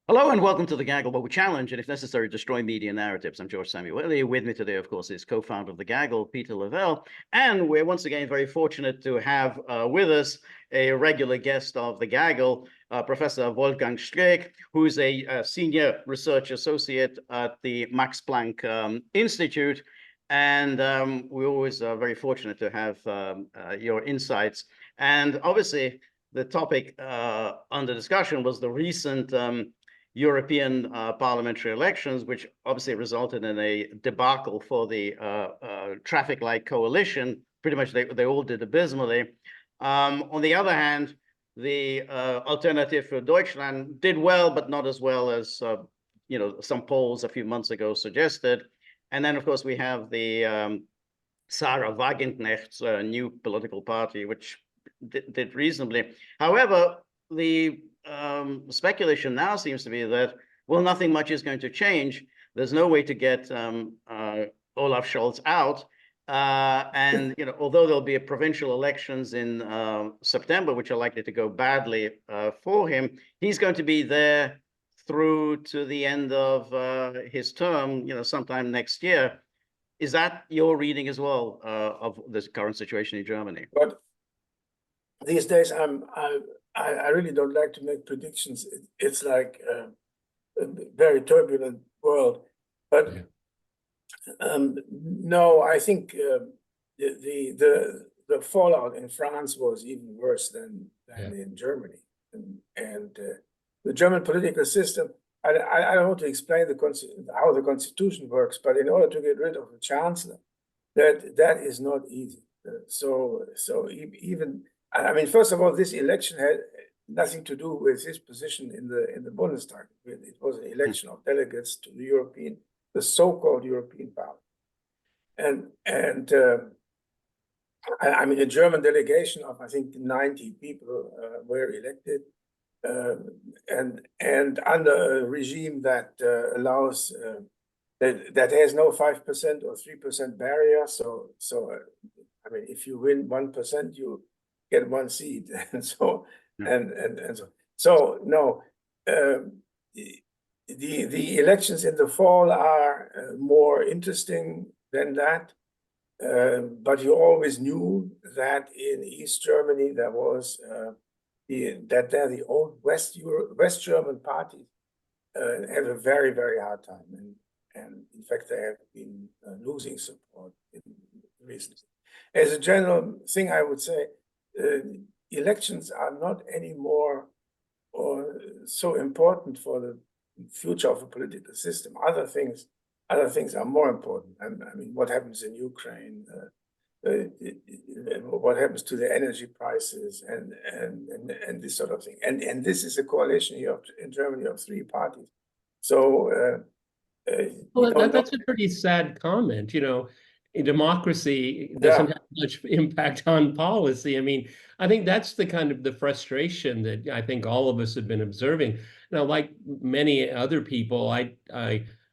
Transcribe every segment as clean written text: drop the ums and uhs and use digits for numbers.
Hello and welcome to the Gaggle, where we challenge and, if necessary, destroy media narratives. I'm George Szamuely. With me today, of course, is co-founder of the Gaggle, Peter Lavelle. And we're once again very fortunate to have with us a regular guest of the Gaggle, Professor Wolfgang Streeck, who's a senior research associate at the Max Planck Institute. And we're always very fortunate to have your insights. And obviously, the topic under discussion was the recent European parliamentary elections, which obviously resulted in a debacle for the traffic light coalition. Pretty much they all did abysmally. On the other hand, the Alternative for Deutschland did well, but not as well as some polls a few months ago suggested. And then, of course, we have the Sarah Wagenknecht's new political party, which did reasonably. However, the speculation now seems to be that, well, nothing much is going to change. There's no way to get Olaf Scholz out. And although there'll be a provincial elections in September, which are likely to go badly for him, he's going to be there through to the end of his term, sometime next year. Is that your reading as well of this current situation in Germany? But these days, I really don't like to make predictions. It's like a very turbulent world. But no, I think the fallout in France was even worse than in Germany. And the German political system, I don't want to explain how the constitution works, but in order to get rid of the chancellor, that is not easy. So even, I mean, first of all, this election had nothing to do with his position in the Bundestag. It was an election of delegates to the so-called European Parliament. And I mean, a German delegation of, I think, 90 people were elected. And under a regime that allows that has no 5% or 3% barrier. So I mean, if you win 1%, you get one seat, and so so no. The elections in the fall are more interesting than that. But you always knew that in East Germany there was the old West German parties have a very, very hard time, and in fact they have been losing support recently. As a general thing, I would say elections are not anymore so important for the future of a political system. Other things are more important. I mean, what happens in Ukraine? What happens to the energy prices and this sort of thing, and this is a coalition here in Germany of three parties. So well, that's a pretty sad comment. Democracy doesn't have much impact on policy. I mean, I think that's the kind of the frustration that I think all of us have been observing. Now, like many other people, I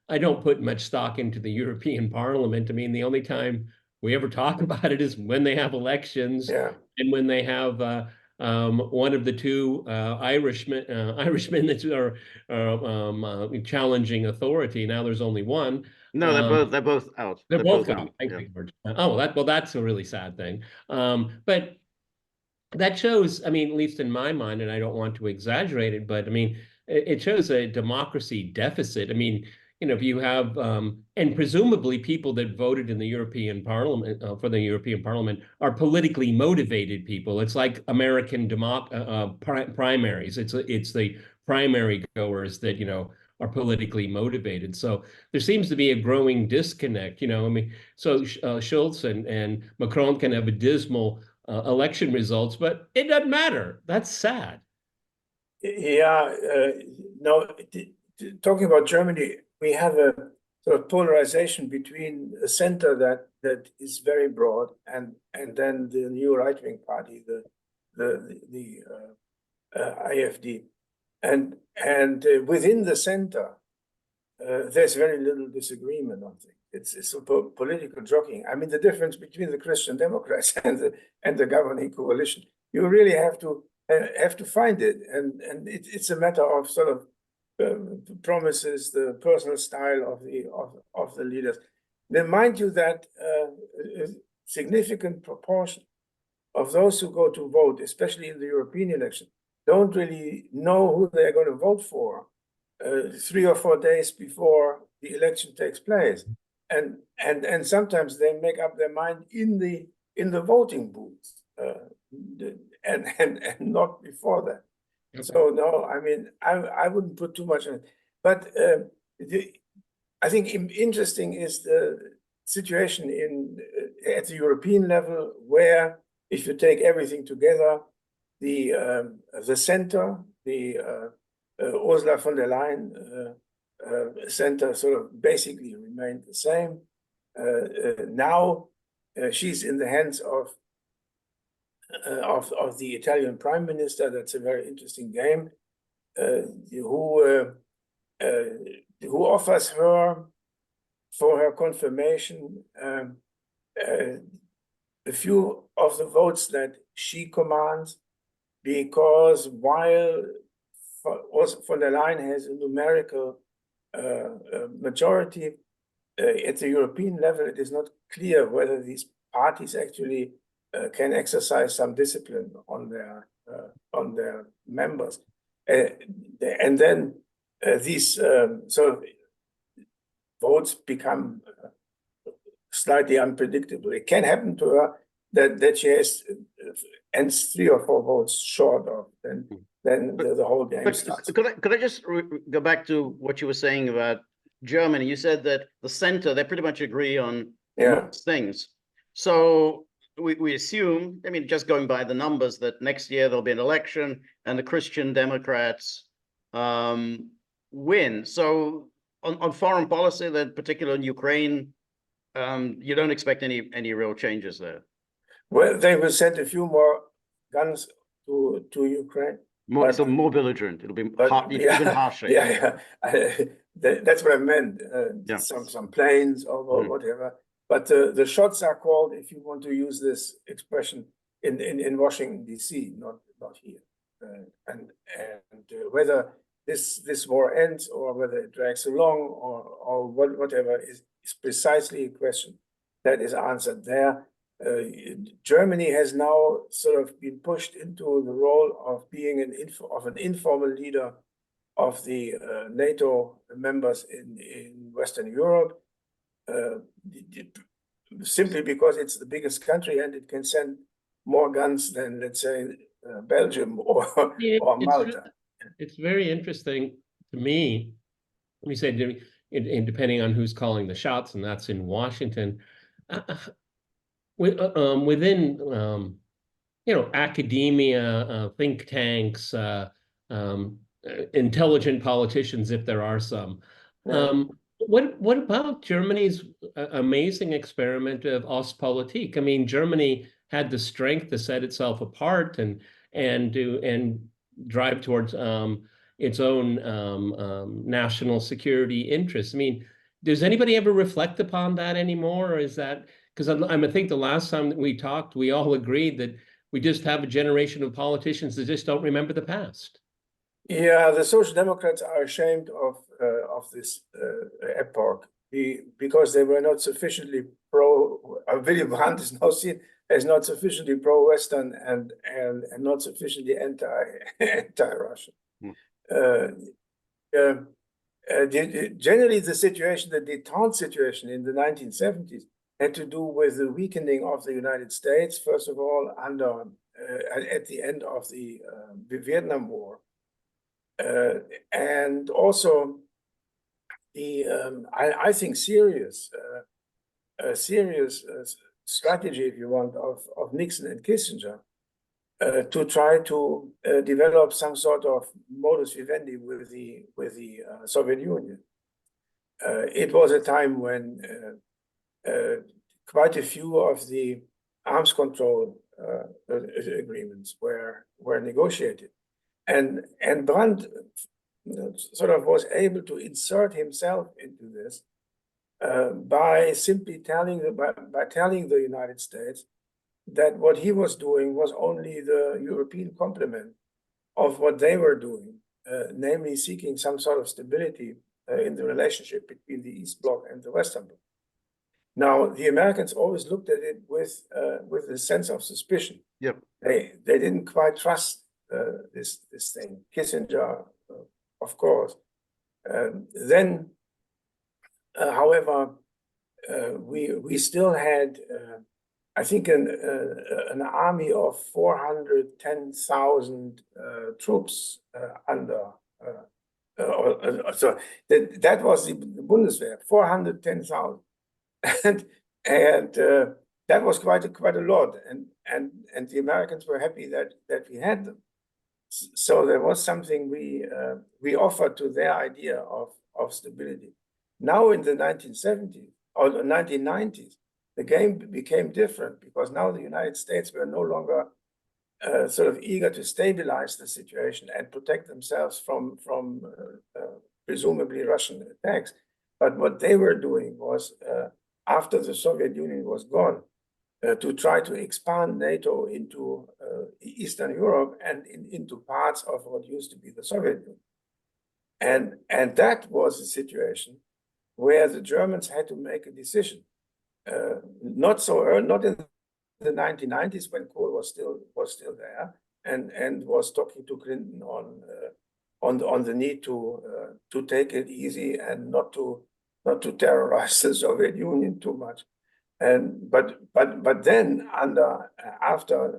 don't put much stock into the European Parliament. I mean, the only time we ever talk about it is when they have elections and when they have one of the two Irishmen that are challenging authority. Now there's only one. No, they're both out. They're both out. Oh, that's a really sad thing. But that shows, I mean, at least in my mind, and I don't want to exaggerate it, but I mean, it shows a democracy deficit. I mean, if you have, and presumably people that voted in the European Parliament for the European Parliament are politically motivated people. It's like American primaries. It's the primary goers that are politically motivated. So there seems to be a growing disconnect. I mean, so Schulz and Macron can have a dismal election results, but it doesn't matter. That's sad. Yeah, no. Talking about Germany, we have a sort of polarization between a center that is very broad and then the new right-wing party, the AfD, and within the center there's very little disagreement on things. It's a political jockeying. I mean, the difference between the Christian Democrats and the governing coalition, you really have to find it, and it's a matter of sort of promises, the personal style of the leaders. Then mind you that a significant proportion of those who go to vote, especially in the European election, don't really know who they're going to vote for 3 or 4 days before the election takes place, and sometimes they make up their mind in the voting booth, and not before that. Okay. So no, I mean, I wouldn't put too much on it, but I think interesting is the situation at the European level, where if you take everything together, the center, the Ursula von der Leyen center sort of basically remained the same. Now she's in the hands of the Italian Prime Minister. That's a very interesting game. Who offers her, for her confirmation, a few of the votes that she commands, because while von der Leyen has a numerical majority at the European level, it is not clear whether these parties actually can exercise some discipline on their members, and then these sort of votes become slightly unpredictable. It can happen to her that she ends 3 or 4 votes short of, then the whole game starts. Could I just go back to what you were saying about Germany? You said that the center, they pretty much agree on most things. So we assume, I mean, just going by the numbers, that next year there'll be an election and the Christian Democrats win. So on foreign policy, then particularly in Ukraine, you don't expect any real changes there? Well, they will send a few more guns to Ukraine. So more belligerent. It'll be even harsher. Yeah. That's what I meant. Some planes or whatever. But the shots are called, if you want to use this expression, in Washington D.C., not here. And whether this war ends or whether it drags along or whatever is precisely a question that is answered there. Germany has now sort of been pushed into the role of being an informal leader of the NATO members in Western Europe, simply because it's the biggest country and it can send more guns than, let's say, Belgium or Malta. It's very interesting to me. We said, depending on who's calling the shots, and that's in Washington. Within academia, think tanks, intelligent politicians, if there are some. What about Germany's amazing experiment of Ostpolitik? I mean, Germany had the strength to set itself apart and drive towards its own national security interests. I mean, does anybody ever reflect upon that anymore, or is that? Because I think the last time that we talked, we all agreed that we just have a generation of politicians that just don't remember the past. Yeah, the Social Democrats are ashamed of this epoch because they were not sufficiently pro. Willy Brandt is now seen as not sufficiently pro-Western and not sufficiently anti-Russian. Generally, the situation, the détente situation in the 1970s, had to do with the weakening of the United States, first of all, at the end of the Vietnam War. And also the, I think, serious strategy, if you want, of Nixon and Kissinger to try to develop some sort of modus vivendi with the Soviet Union. It was a time when quite a few of the arms control agreements were negotiated, and Brandt sort of was able to insert himself into this by simply telling the United States that what he was doing was only the European complement of what they were doing namely seeking some sort of stability in the relationship between the East Bloc and the Western Bloc. Now, the Americans always looked at it with a sense of suspicion. Yep. They didn't quite trust this thing. Kissinger, of course. Then, however, we still had, I think, an army of 410,000 troops under. So that was the Bundeswehr, 410,000, and that was quite a lot, and the Americans were happy that we had them. So there was something we offered to their idea of stability. Now in the 1970s or the 1990s, the game became different because now the United States were no longer sort of eager to stabilize the situation and protect themselves from presumably Russian attacks. But what they were doing was, after the Soviet Union was gone, to try to expand NATO into Eastern Europe and into parts of what used to be the Soviet Union. And that was a situation where the Germans had to make a decision. Not so early, not in the 1990s when Kohl was still there and was talking to Clinton on the need to take it easy and not to terrorize the Soviet Union too much. But then after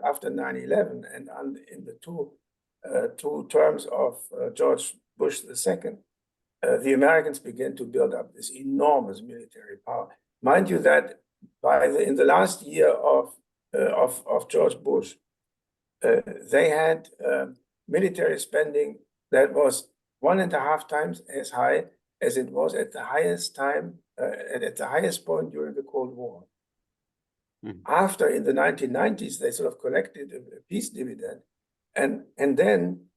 9/11 and in the two terms of George Bush II, the Americans began to build up this enormous military power. Mind you that in the last year of George Bush, they had military spending that was 1.5 times as high as it was at the highest time, at the highest point during the Cold War. Mm-hmm. After, in the 1990s, they sort of collected a peace dividend, and then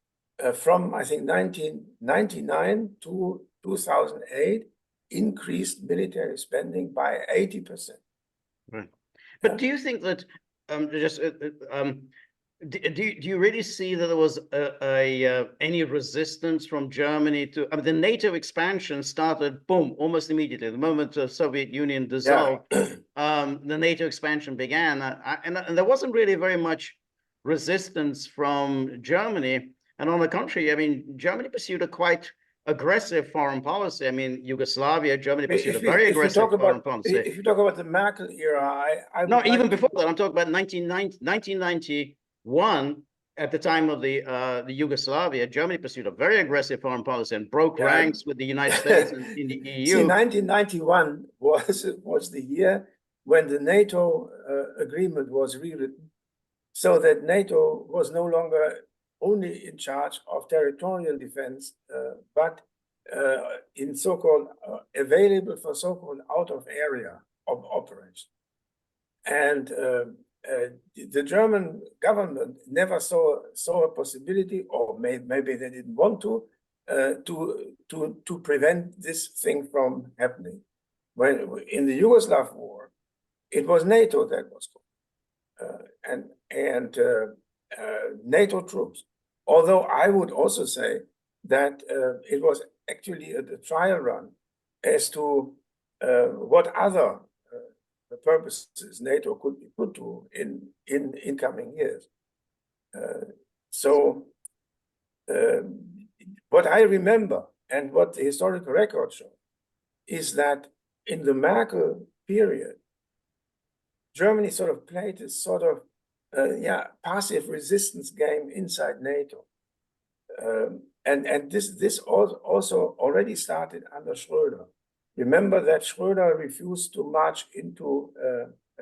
from, I think, 1999 to 2008, increased military spending by 80%. Right. But do you think that do you really see that there was any resistance from Germany to? I mean, the NATO expansion started, boom, almost immediately. The moment the Soviet Union dissolved, the NATO expansion began, and there wasn't really very much resistance from Germany. And on the contrary, I mean, Germany pursued a quite aggressive foreign policy. I mean, Yugoslavia, Germany pursued a very aggressive foreign policy. If you talk about the Merkel era, no, even before that, I'm talking about 1991, at the time of the Yugoslavia, Germany pursued a very aggressive foreign policy and broke ranks with the United States in the EU. See, 1991 was the year when the NATO agreement was rewritten, so that NATO was no longer only in charge of territorial defense, but in so-called available for so-called out-of-area operation. And the German government never saw a possibility, or maybe they didn't want to prevent this thing from happening. When in the Yugoslav war, it was NATO that was called, and NATO troops. Although I would also say that it was actually a trial run as to what other purposes NATO could be put to in incoming years. So what I remember and what the historical record shows is that in the Merkel period, Germany sort of played this sort of passive resistance game inside NATO, and this also already started under Schröder. Remember that Schröder refused to march into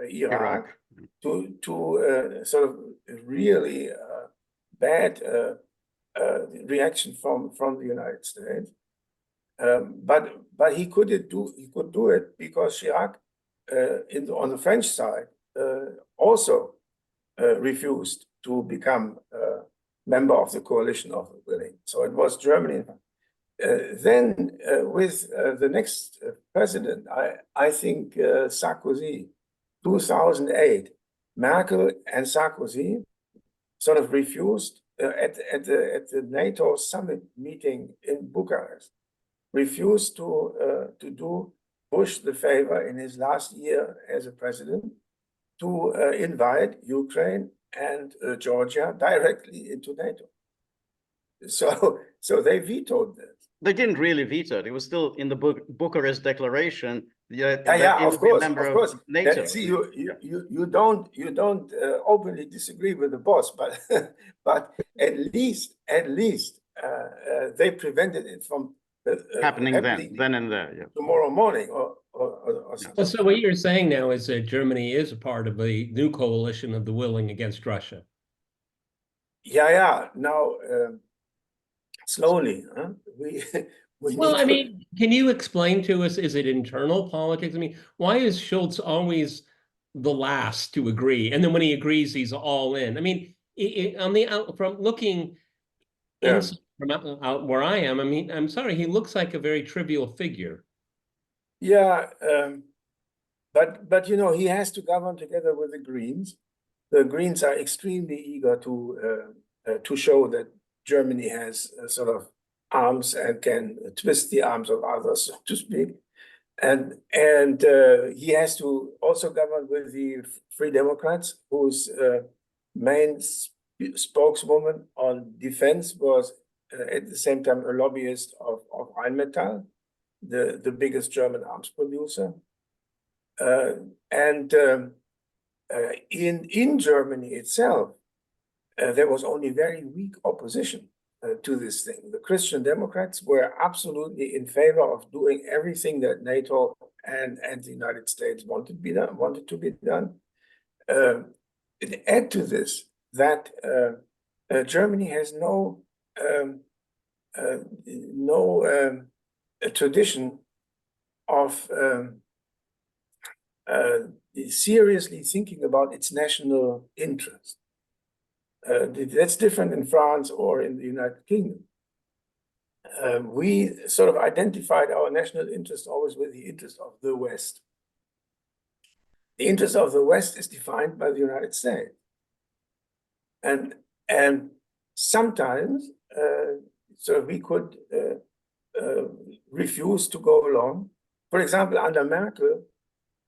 Iraq to sort of really bad reaction from the United States, but he could do it because Chirac on the French side also refused to become a member of the coalition of the willing. So it was Germany. Then with the next president, I think Sarkozy, 2008, Merkel and Sarkozy sort of refused at the NATO summit meeting in Bucharest, refused to do Bush the favor in his last year as a president to invite Ukraine and Georgia directly into NATO. So they vetoed that. They didn't really veto it. It was still in the Bucharest Declaration. Yeah, of course. NATO. See, you don't openly disagree with the boss, but but at least they prevented it from happening then and there. Yeah. Tomorrow morning or something. Well, so what you're saying now is that Germany is a part of the new coalition of the willing against Russia. Yeah. Now, slowly, huh? Well, I mean, can you explain to us, is it internal politics? I mean, why is Schultz always the last to agree? And then when he agrees, he's all in. I mean, from looking from out where I am, I mean, I'm sorry, he looks like a very trivial figure. Yeah, but you know, he has to govern together with the Greens. The Greens are extremely eager to show that Germany has sort of arms and can twist the arms of others, so to speak. And he has to also govern with the Free Democrats, whose main spokeswoman on defense was at the same time a lobbyist of Rheinmetall, the biggest German arms producer. In Germany itself, there was only very weak opposition to this thing. The Christian Democrats were absolutely in favor of doing everything that NATO and the United States wanted to be done. Add to this that Germany has no tradition of seriously thinking about its national interest. That's different in France or in the United Kingdom. We sort of identified our national interest always with the interest of the West. The interest of the West is defined by the United States. And sometimes so we could refuse to go along. For example, under Merkel,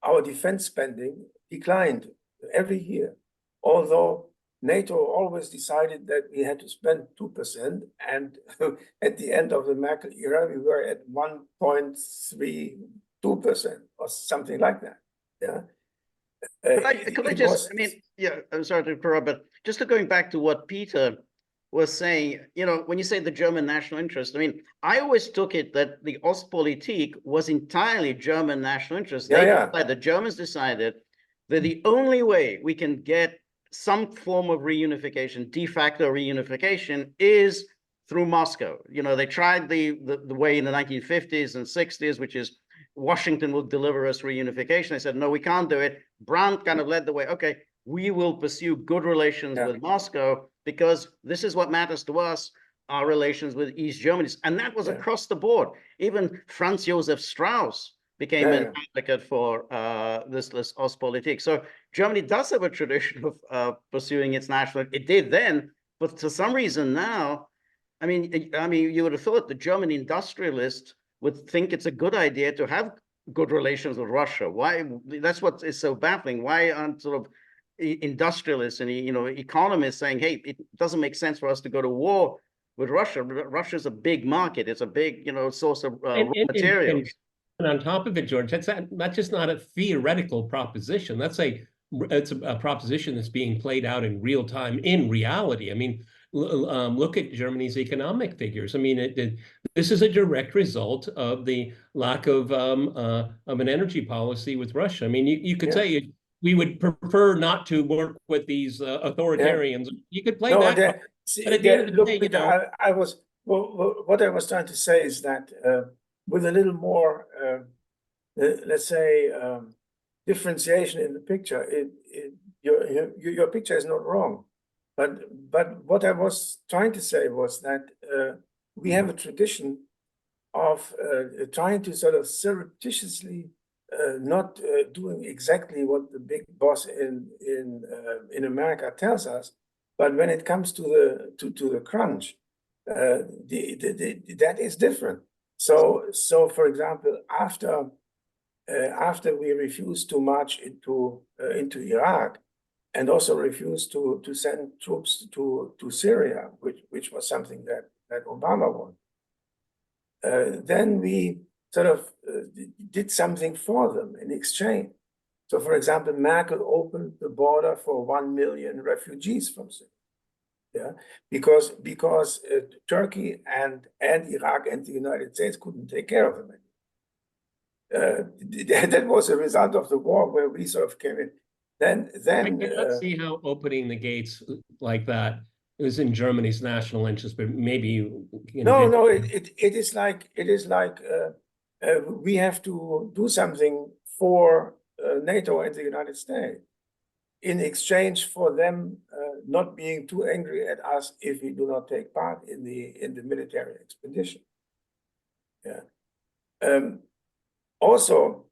our defense spending declined every year, although NATO always decided that we had to spend 2%, and at the end of the Merkel era, we were at 1.32% or something like that. Yeah. I'm sorry to interrupt, but just going back to what Peter was saying, you know, when you say the German national interest, I mean, I always took it that the Ostpolitik was entirely German national interest. The Germans decided that the only way we can get some form of reunification, de facto reunification, is through Moscow. You know, they tried the way in the 1950s and 60s, which is Washington will deliver us reunification. They said, no, we can't do it. Brandt kind of led the way. Okay, we will pursue good relations with Moscow because this is what matters to us, our relations with East Germany. And that was across the board. Even Franz Josef Strauss became an advocate for this Ostpolitik. So Germany does have a tradition of pursuing its national. It did then, but for some reason now, I mean, you would have thought the German industrialist would think it's a good idea to have good relations with Russia. Why? That's what is so baffling. Why aren't sort of industrialists and economists saying, hey, it doesn't make sense for us to go to war with Russia. Russia's a big market. It's a big source of raw materials. And on top of it, George, that's just not a theoretical proposition. It's a proposition that's being played out in real time, in reality. I mean, look at Germany's economic figures. I mean, this is a direct result of the lack of an energy policy with Russia. I mean, you could say we would prefer not to work with these authoritarians. You could play that. But at the end of the day, Peter, what I was trying to say is that with a little more, let's say, differentiation in the picture, your picture is not wrong. But what I was trying to say was that we have a tradition of trying to sort of surreptitiously not doing exactly what the big boss in America tells us, But when it comes to the crunch, that is different. So for example, after we refused to march into Iraq, and also refused to send troops to Syria, which was something that Obama wanted, then we sort of did something for them in exchange. So, for example, Merkel opened the border for 1 million refugees from Syria. Yeah, because Turkey and Iraq and the United States couldn't take care of them. That was a result of the war where we sort of came in. Then I cannot see how opening the gates like that is in Germany's national interest, but maybe you no, it is like we have to do something for NATO and the United States in exchange for them not being too angry at us if we do not take part in the military expedition. Yeah. Also,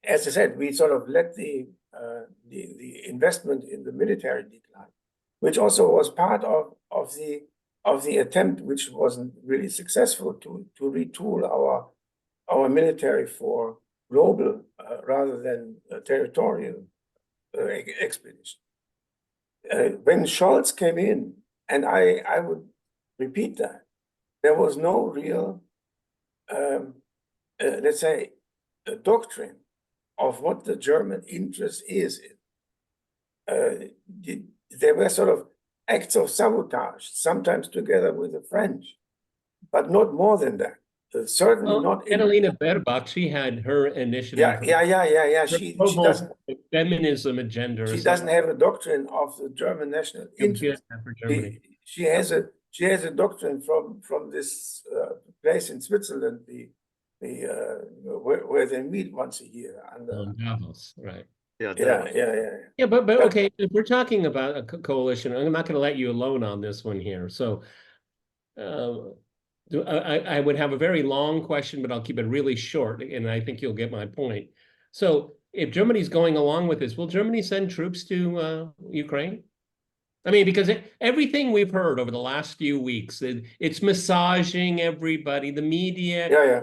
as I said, we sort of let the investment in the military decline, which also was part of the attempt, which wasn't really successful, to retool our military for global rather than territorial expedition. When Scholz came in, and I would repeat that, there was no real, let's say, a doctrine of what the German interest is. There were sort of acts of sabotage, sometimes together with the French, but not more than that. Certainly not. Annalena Baerbock, she had her initiative. Yeah. She doesn't feminism agenda. She doesn't have a doctrine of the German national interest. She has a doctrine from this place in Switzerland, where they meet once a year. Davos, right? Yeah. But okay, if we're talking about a coalition, I'm not going to let you alone on this one here. So, I would have a very long question, but I'll keep it really short, and I think you'll get my point. So, if Germany's going along with this, will Germany send troops to Ukraine? I mean, because everything we've heard over the last few weeks, it's massaging everybody, the media. Yeah.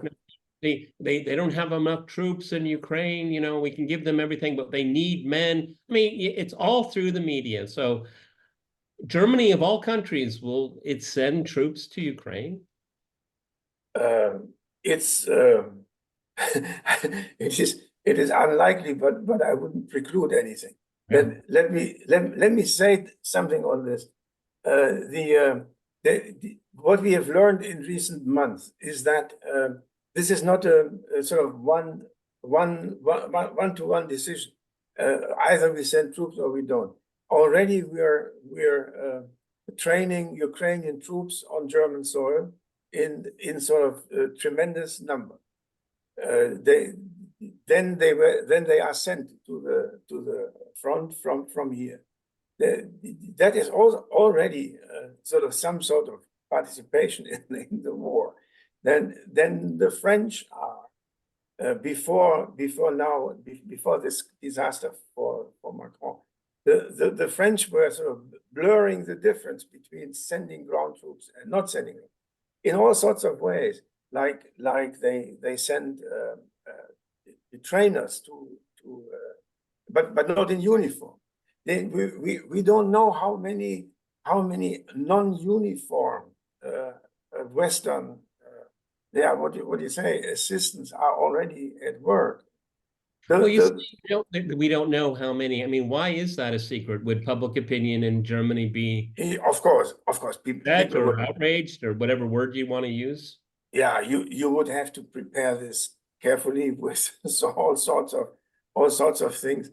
They don't have enough troops in Ukraine. You know, we can give them everything, but they need men. I mean, it's all through the media. So Germany, of all countries, will it send troops to Ukraine? It's it is unlikely, but I wouldn't preclude anything. Yeah. Let me say something on this. What we have learned in recent months is that this is not a sort of one-to-one decision. Either we send troops or we don't. Already we're training Ukrainian troops on German soil in sort of tremendous number. Then they are sent to the front from here. That is also already sort of some sort of participation in the war. Then the French are before this disaster for Macron, the French were sort of blurring the difference between sending ground troops and not sending them in all sorts of ways, like they send the trainers but not in uniform. We don't know how many non-uniform Western what do you say, assistants are already at work. We don't know how many. I mean, why is that a secret? Would public opinion in Germany be of course people or outraged, or whatever word you want to use? Yeah, you would have to prepare this carefully with all sorts of things.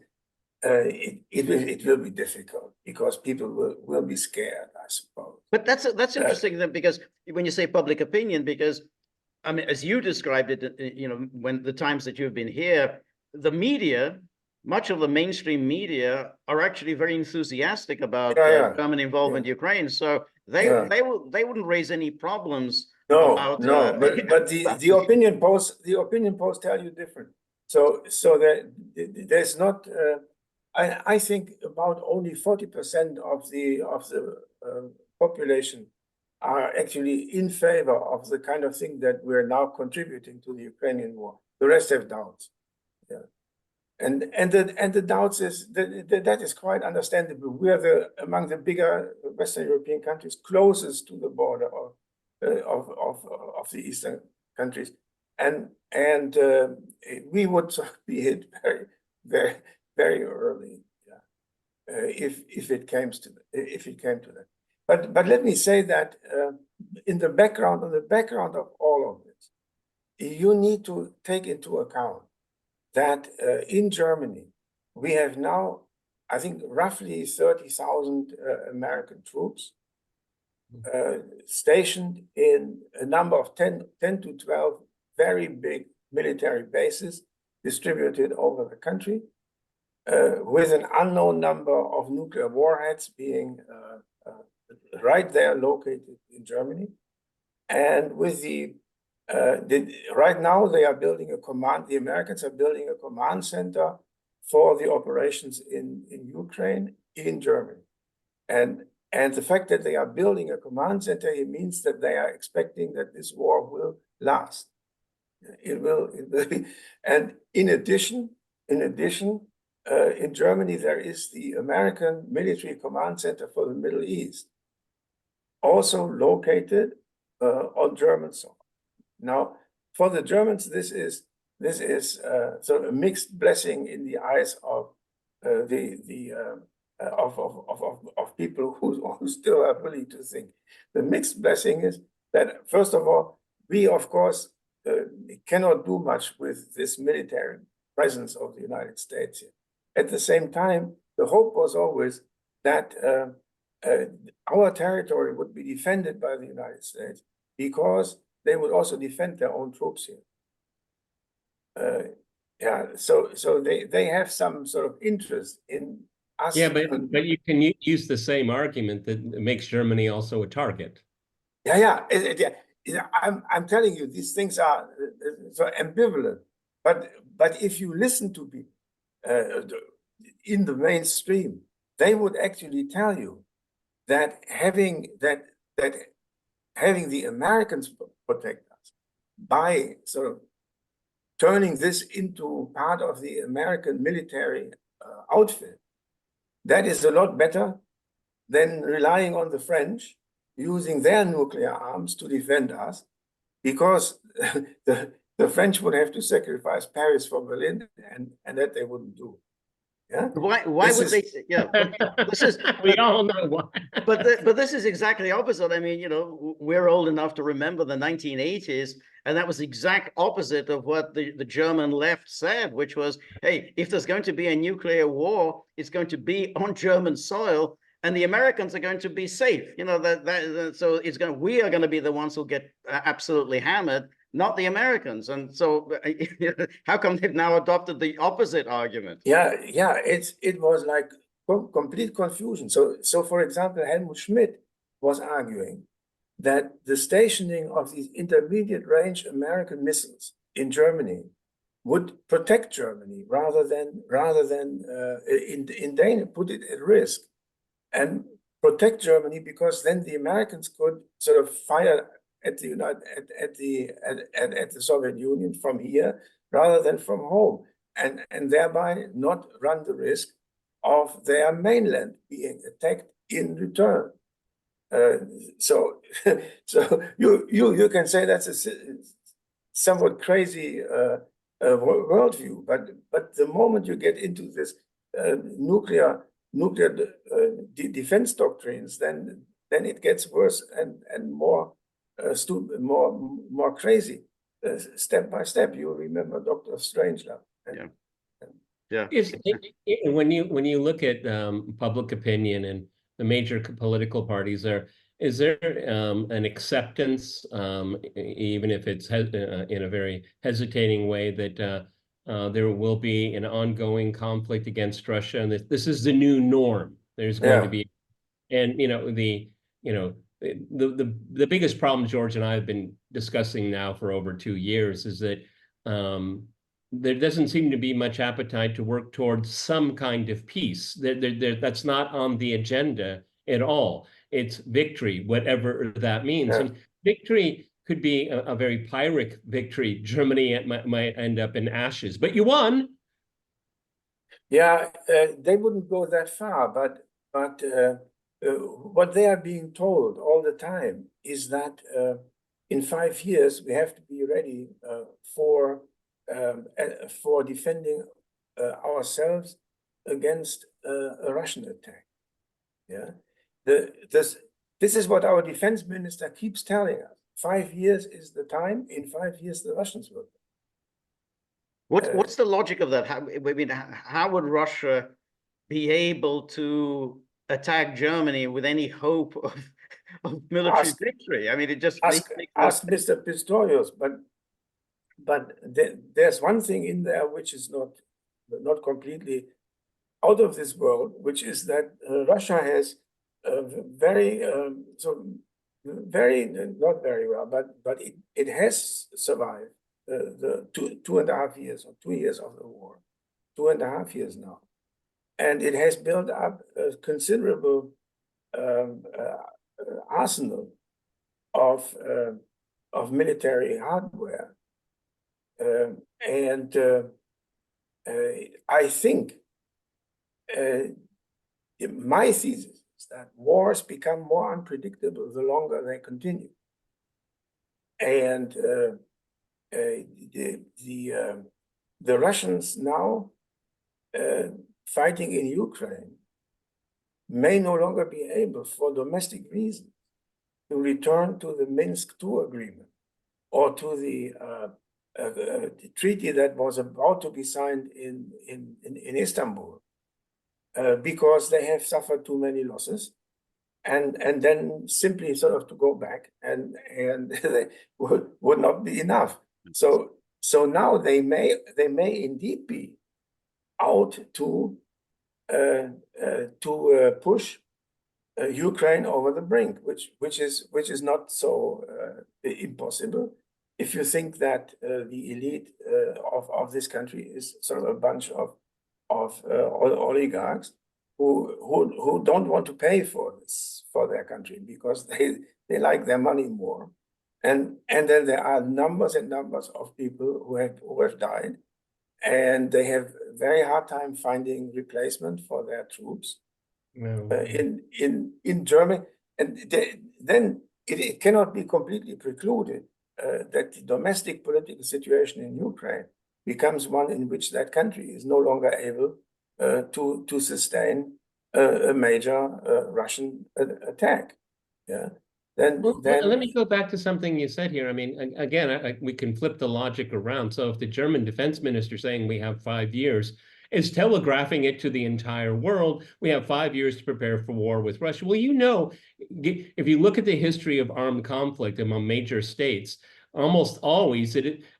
It will be difficult because people will be scared, I suppose. But that's interesting then, because when you say public opinion, because I mean, as you described it, you know, when the times that you've been here, the media, much of the mainstream media, are actually very enthusiastic about German involvement in Ukraine. So they wouldn't raise any problems. But the opinion polls tell you different. So that there's not I think about only 40% of the population are actually in favor of the kind of thing that we're now contributing to the Ukrainian war. The rest have doubts. Yeah. And the doubts is that is quite understandable. We are among the bigger Western European countries closest to the border of the Eastern countries, and we would be hit very, very early, if it came to that. But let me say that on the background of all of this, you need to take into account that in Germany, we have now, I think, roughly 30,000 American troops stationed in a number of 10 to 12 very big military bases distributed over the country, with an unknown number of nuclear warheads being right there located in Germany. And with right now they are building the Americans are building a command center for the operations in Ukraine, in Germany. And the fact that they are building a command center, it means that they are expecting that this war will last. It will be. And in addition, in Germany, there is the American Military Command Center for the Middle East, also located on German soil. Now, for the Germans, this is sort of a mixed blessing in the eyes of people who still are willing to think. The mixed blessing is that, first of all, we of course cannot do much with this military presence of the United States here. At the same time, the hope was always that our territory would be defended by the United States because they would also defend their own troops here. So they have some sort of interest in us. Yeah, but you can use the same argument that makes Germany also a target. Yeah. I'm telling you, these things are so ambivalent. But if you listen to people in the mainstream, they would actually tell you that having the Americans protect us by sort of turning this into part of the American military outfit, that is a lot better than relying on the French using their nuclear arms to defend us, because the French would have to sacrifice Paris for Berlin, and that they wouldn't do. Yeah. Why would they? Yeah, this is. We all know why. but this is exactly opposite. I mean, we're old enough to remember the 1980s, and that was the exact opposite of what the German left said, which was, hey, if there's going to be a nuclear war, it's going to be on German soil, and the Americans are going to be safe. So we are going to be the ones who get absolutely hammered, not the Americans. And so how come they've now adopted the opposite argument? Yeah, it was like complete confusion. So for example, Helmut Schmidt was arguing that the stationing of these intermediate range American missiles in Germany would protect Germany rather than in danger, put it at risk, and protect Germany, because then the Americans could sort of fire at the Soviet Union from here rather than from home, and thereby not run the risk of their mainland being attacked in return. So you can say that's a somewhat crazy worldview, but the moment you get into this nuclear defense doctrines, then it gets worse and more stupid, more crazy, step by step. You remember Dr. Strangelove. Yeah. When you look at public opinion and the major political parties, is there an acceptance, even if it's in a very hesitating way, that there will be an ongoing conflict against Russia, and this is the new norm? There's going to be, and the biggest problem George and I have been discussing now for over 2 years is that there doesn't seem to be much appetite to work towards some kind of peace. That's not on the agenda at all. It's victory, whatever that means. Yeah. And victory could be a very Pyrrhic victory. Germany might end up in ashes, but you won. Yeah, they wouldn't go that far, but what they are being told all the time is that in 5 years we have to be ready for defending ourselves against a Russian attack. Yeah, this is what our defense minister keeps telling us. 5 years is the time. In 5 years, the Russians will. What's the logic of that? How would Russia be able to attack Germany with any hope of military victory? I mean, it just ask Mr. Pistorius, but there's one thing in there which is not completely out of this world, which is that Russia has very not very well, but it has survived the 2.5 years or 2 years of the war, 2.5 years now, and it has built up a considerable arsenal of military hardware, and I think my thesis is that wars become more unpredictable the longer they continue, and the Russians now fighting in Ukraine may no longer be able, for domestic reasons, to return to the Minsk II agreement or to the treaty that was about to be signed in Istanbul, because they have suffered too many losses, and then simply sort of to go back and they would not be enough. So now they may indeed be out to push Ukraine over the brink, which is not so impossible if you think that the elite of this country is sort of a bunch of oligarchs who don't want to pay for this for their country because they like their money more, and then there are numbers and numbers of people who have died, and they have very hard time finding replacement for their troops in Germany, and then it cannot be completely precluded that the domestic political situation in Ukraine becomes one in which that country is no longer able to sustain a major Russian attack. Yeah. Then let me go back to something you said here. I mean, again, we can flip the logic around. So if the German defense minister saying we have 5 years is telegraphing it to the entire world, we have 5 years to prepare for war with Russia. Well, you know, if you look at the history of armed conflict among major states, almost always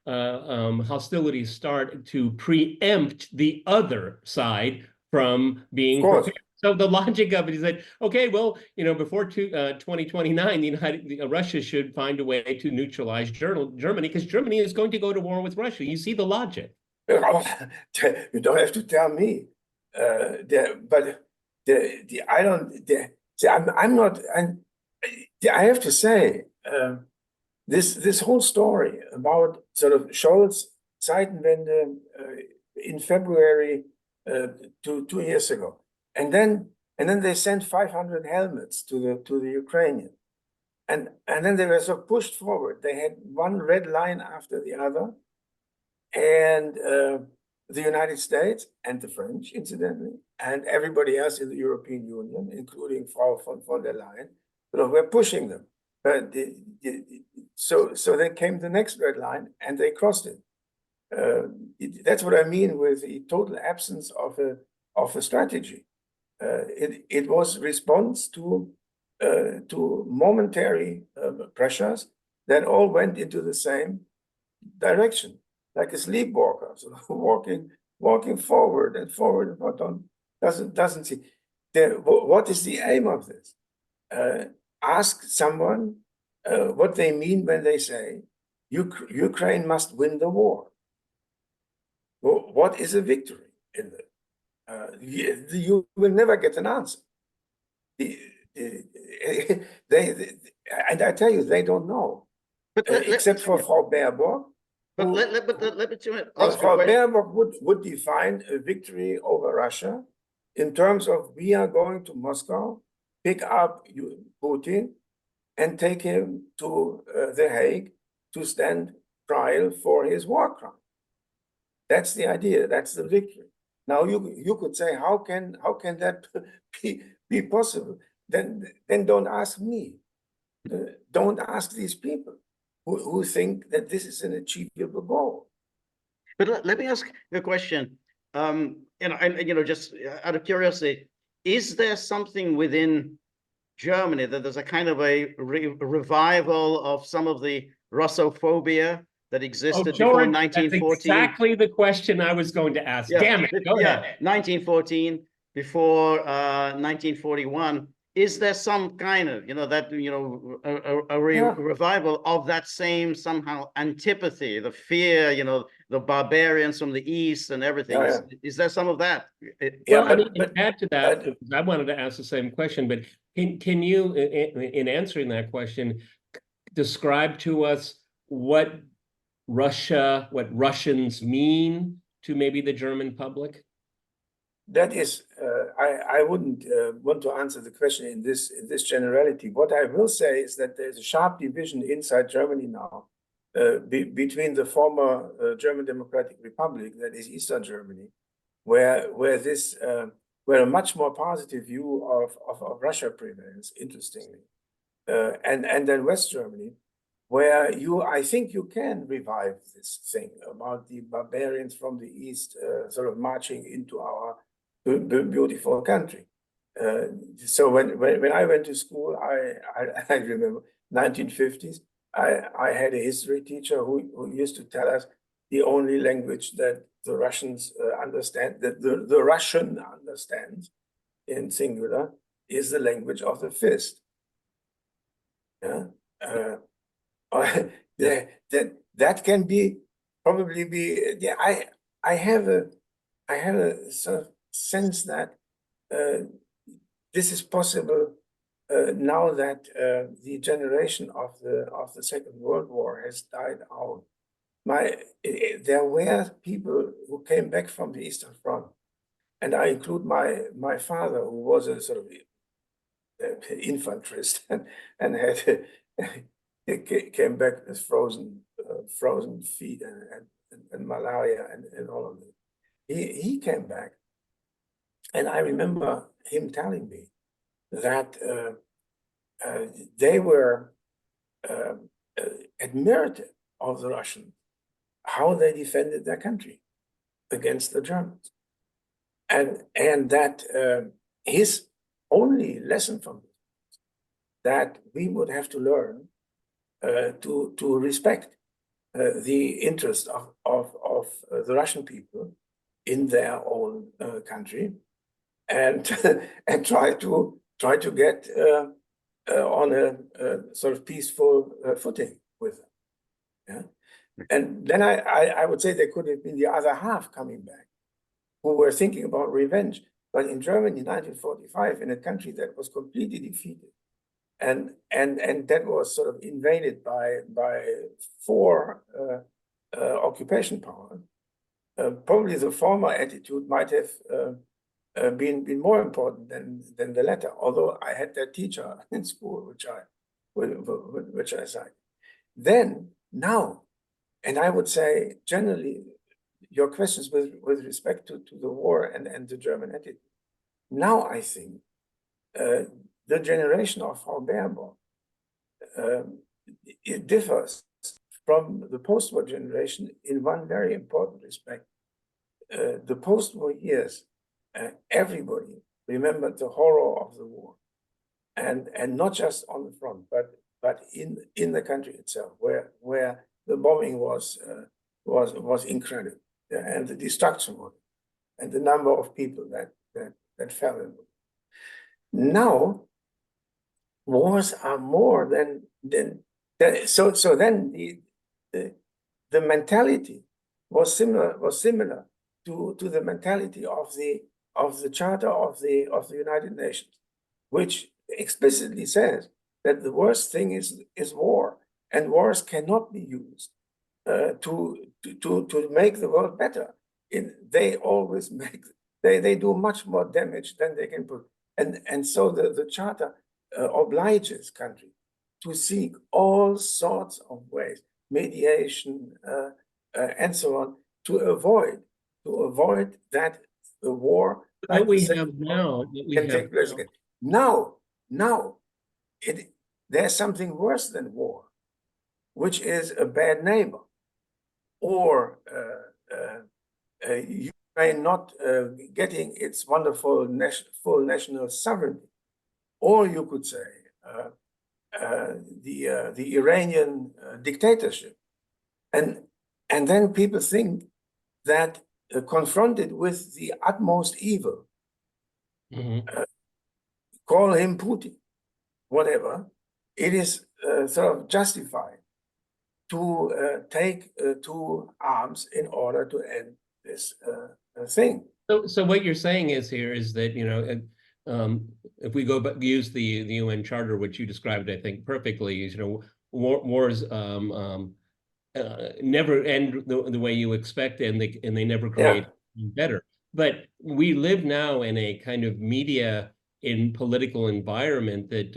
hostilities start to preempt the other side from being prepared. So the logic of it is that, okay, well, you know, before 2029, Russia should find a way to neutralize Germany, because Germany is going to go to war with Russia. You see the logic. You don't have to tell me, I have to say, this whole story about sort of Scholz Zeitenwende in February 2 years ago, and then they sent 500 helmets to the Ukrainians, and then they were so pushed forward. They had one red line after the other, and the United States and the French, incidentally, and everybody else in the European Union, including Frau von der Leyen, were pushing them. So then came the next red line, and they crossed it. That's what I mean with the total absence of a strategy. It was response to momentary pressures that all went into the same direction, like a sleepwalker, sort of walking forward and forward, but doesn't see. What is the aim of this? Ask someone what they mean when they say Ukraine must win the war. what is a victory in the you will never get an answer. And I tell you, they don't know, But except for Frau Baerbock. But who- let me ask you Frau a question. Baerbock would define a victory over Russia in terms of we are going to Moscow, pick up Putin, and take him to The Hague to stand trial for his war crime. That's the idea. That's the victory. Now you could say, how can that be possible? Then don't ask me. Don't ask these people who think that this is an achievable goal. But let me ask you a question. Just out of curiosity, is there something within Germany that there's a kind of a revival of some of the Russophobia that existed before George, 1914? that's exactly the question I was going to ask. Yeah, Damn it, go ahead. 1914, before 1941. Is there some kind of, revival of that same somehow antipathy, the fear, the barbarians from the East and everything? Yeah, Is there some of that? Well, I mean, add to that, because I wanted to ask the same question, but can you, in answering that question, describe to us what Russians mean to maybe the German public? That is, I wouldn't want to answer the question in this generality. What I will say is that there's a sharp division inside Germany now between the former German Democratic Republic, that is Eastern Germany, where a much more positive view of Russia prevails, interestingly, and then West Germany, where I think you can revive this thing about the barbarians from the East sort of marching into our beautiful country. So when I went to school, I remember 1950s, I had a history teacher who used to tell us the only language that the Russians understand, that the Russian understands in singular, is the language of the fist. Yeah. That can probably be. Yeah, I have a sort of sense that this is possible now that the generation of the Second World War has died out. There were people who came back from the Eastern Front, and I include my father, who was a sort of infanterist and had came back with frozen feet and malaria and all of it. He came back, and I remember him telling me that they were admirative of the Russians, how they defended their country against the Germans, and that his only lesson from this, that we would have to learn to respect the interest of the Russian people in their own country, and and try to get on a sort of peaceful footing with them. Yeah? And then I would say there could have been the other half coming back, who were thinking about revenge. But in Germany, 1945, in a country that was completely defeated, and that was sort of invaded by four occupation powers, probably the former attitude might have been more important than the latter. Although I had that teacher in school, which I cited. Then now, and I would say generally, your questions with respect to the war and the German attitude. Now I think the generation of Frau Baerbock, it differs from the post-war generation in one very important respect. The post-war years, everybody remembered the horror of the war, and not just on the front, but in the country itself, where the bombing was incredible, and the destruction was, and the number of people that fell in. Now, wars are more than so then the mentality was similar to the mentality of the Charter of the United Nations, which explicitly says that the worst thing is war, and wars cannot be used to make the world better. They always make they do much more damage than they can put, and so the Charter obliges countries to seek all sorts of ways, mediation and so on, to avoid that the war What we have now, can take place again. Now, there's something worse than war, which is a bad neighbor, or Ukraine not getting its wonderful full national sovereignty, or you could say the Iranian dictatorship, and then people think that confronted with the utmost evil, call him Putin, whatever, it is sort of justified to take to arms in order to end this thing. So what you're saying is here is that, you know, if we go back, use the UN Charter, which you described, I think, perfectly, is, you know, wars never end the way you expect, and they never create better. But we live now in a kind of media in political environment that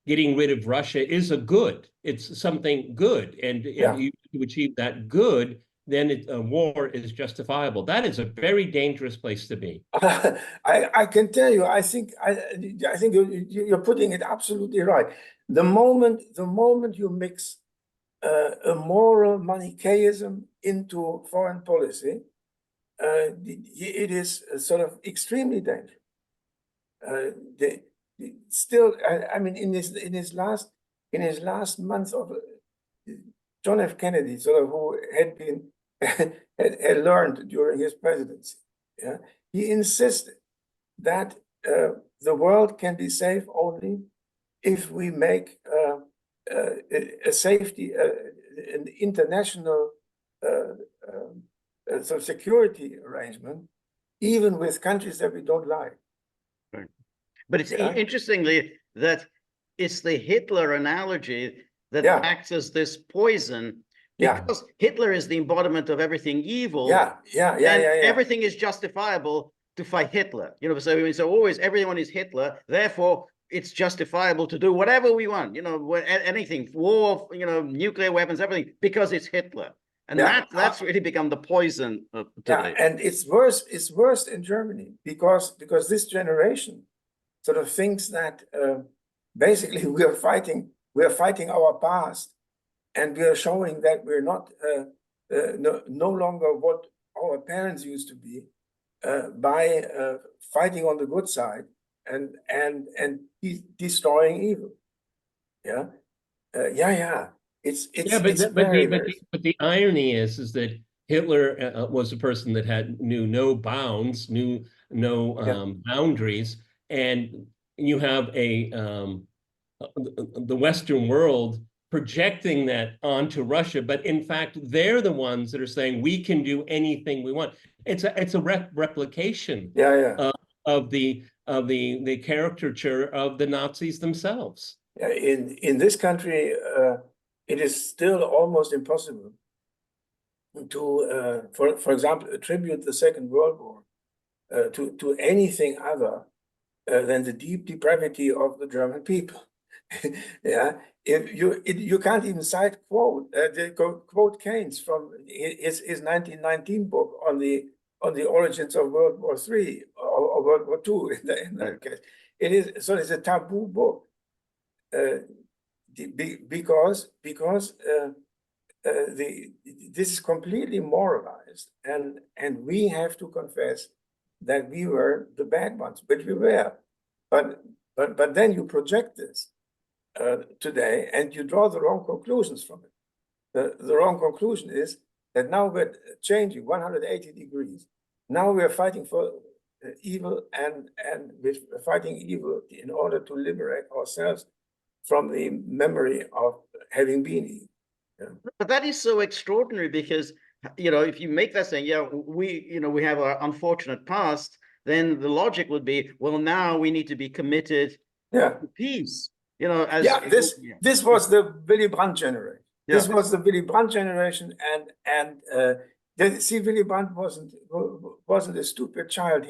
getting rid of Russia is a good. It's something good, and if you achieve that good, then a war is justifiable. That is a very dangerous place to be. I can tell you, I think you're putting it absolutely right. The moment you mix a moral Manichaeism into foreign policy, it is sort of extremely dangerous. Still, I mean, in his last months of John F. Kennedy, sort of, who had been had learned during his presidency, he insisted that the world can be safe only if we make a safety, an international sort of security arrangement, even with countries that we don't like. Right. But it's interestingly that it's the Hitler analogy that acts as this poison, because Hitler is the embodiment of everything evil. Everything is justifiable to fight Hitler. You know, so always everyone is Hitler. Therefore, it's justifiable to do whatever we want. You know, anything, war, you know, nuclear weapons, everything, because it's Hitler. And that's really become the poison of today. And it's worse. It's worse in Germany because this generation sort of thinks that basically we are fighting our past, and we are showing that we're not no longer what our parents used to be by fighting on the good side and destroying evil. But the irony is that Hitler was a person that knew no bounds, knew no boundaries, and you have the Western world projecting that onto Russia, but in fact they're the ones that are saying we can do anything we want. It's a replication of the caricature of the Nazis themselves. In this country, it is still almost impossible to, for example, attribute the Second World War to anything other than the deep depravity of the German people. If you can't even cite quote Keynes from his 1919 book on the origins of World War III or World War II in that case. It's a taboo book. Because this is completely moralized, and we have to confess that we were the bad ones, which we were. But then you project this today, and you draw the wrong conclusions from it. The wrong conclusion is that now we're changing 180 degrees. Now we're fighting for evil, and we're fighting evil in order to liberate ourselves from the memory of having been evil. But that is so extraordinary, because if you make that saying, yeah, we have our unfortunate past, then the logic would be, well, now we need to be committed Yeah. to peace. This was the Willy Brandt generation. Yeah. This was the Willy Brandt generation, and Willy Brandt wasn't a stupid child.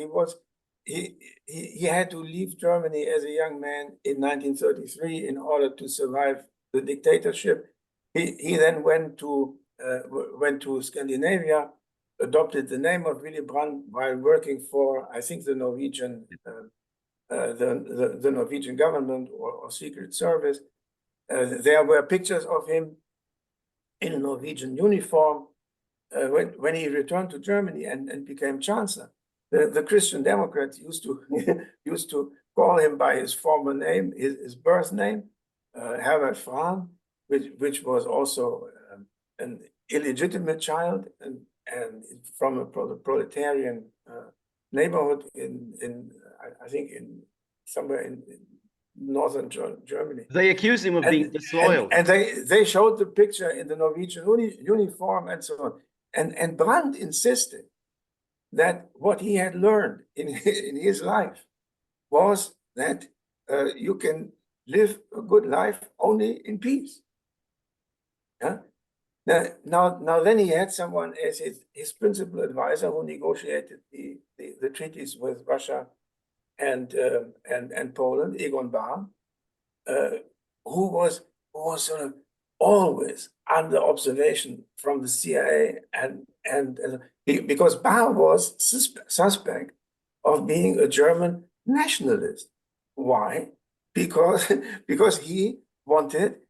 He had to leave Germany as a young man in 1933 in order to survive the dictatorship. He then went to Scandinavia, adopted the name of Willy Brandt while working for, I think, the Norwegian the Norwegian government or Secret Service. There were pictures of him in a Norwegian uniform when he returned to Germany and became chancellor. The Christian Democrats used to call him by his former name, his birth name, Herbert Frahm, which was also an illegitimate child and from a proletarian neighborhood in I think somewhere in northern Germany. They accused him of being disloyal. And they showed the picture in the Norwegian uniform and so on. And Brandt insisted that what he had learned in his life was that you can live a good life only in peace. Yeah? Now then he had someone as his principal advisor who negotiated the treaties with Russia and Poland, Egon Bahr, who was sort of always under observation from the CIA and because Bahr was suspect of being a German nationalist. Why? Because he wanted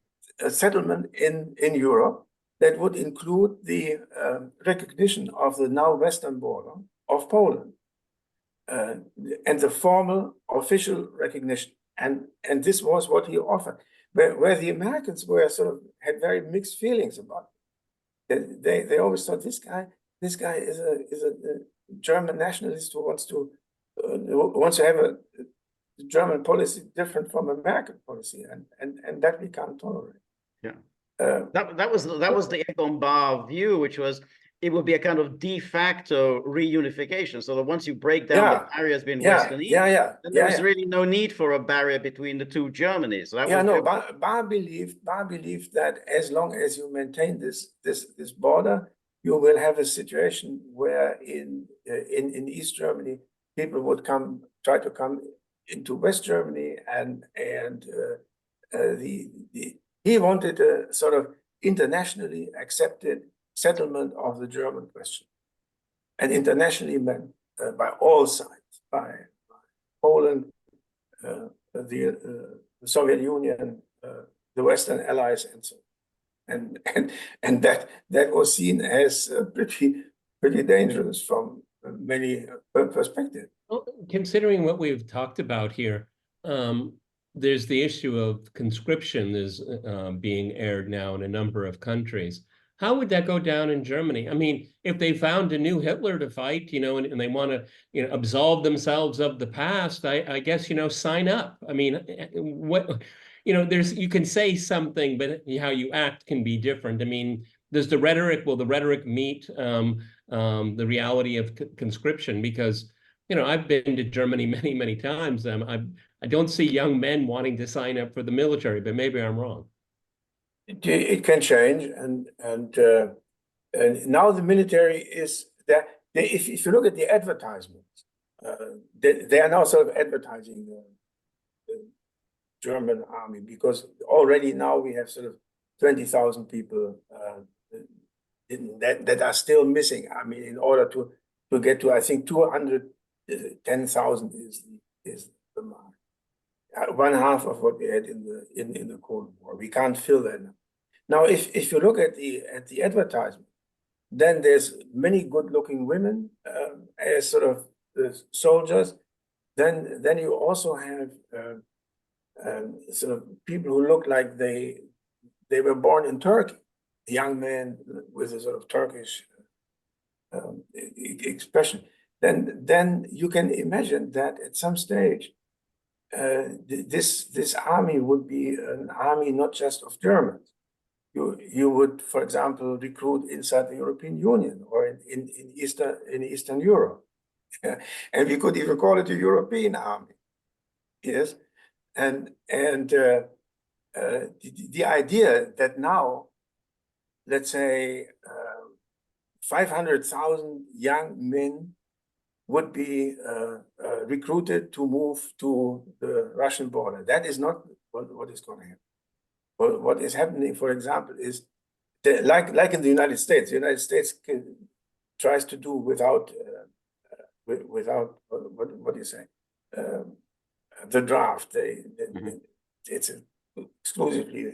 a settlement in Europe that would include the recognition of the now western border of Poland and the formal official recognition. And this was what he offered, where the Americans were had very mixed feelings about it. They always thought this guy is a German nationalist who wants to have a German policy different from American policy, and that we can't tolerate. Yeah. That was the Egon Bahr view, which was it would be a kind of de facto reunification. So that once you break down the barriers between West and East, then there's really no need for a barrier between the two Germanys. So Bahr believed that as long as you maintain this border, you will have a situation where in East Germany people would try to come into West Germany, and he wanted a sort of internationally accepted settlement of the German question, and internationally meant by all sides, by Poland, the Soviet Union, the Western Allies, and so on. And that was seen as pretty dangerous from many perspectives. Well, considering what we've talked about here, there's the issue of conscription is being aired now in a number of countries. How would that go down in Germany? I mean, if they found a new Hitler to fight, and they want to, absolve themselves of the past, I guess, sign up. I mean, what, you can say something, but how you act can be different. I mean, will the rhetoric meet the reality of conscription? Because, I've been to Germany many, many times. I don't see young men wanting to sign up for the military, but maybe I'm wrong. It can change, and now the military is that. If you look at the advertisements, they are now sort of advertising the German army, because already now we have sort of 20,000 people that are still missing. I mean, in order to get to, I think 210,000 is the mark. 1/2 of what we had in the Cold War. We can't fill that now. Now, if you look at the advertisement, then there's many good-looking women as sort of soldiers. Then you also have sort of people who look like they were born in Turkey. A young man with a sort of Turkish expression. Then you can imagine that at some stage, this army would be an army not just of Germans, you would, for example, recruit inside the European Union or in Eastern Europe. And we could even call it a European army. Yes. And the idea that now, let's say, 500,000 young men would be recruited to move to the Russian border. That is not what is going to happen. What is happening, for example, is that like in the United States tries to do without what do you say, the draft. It's exclusively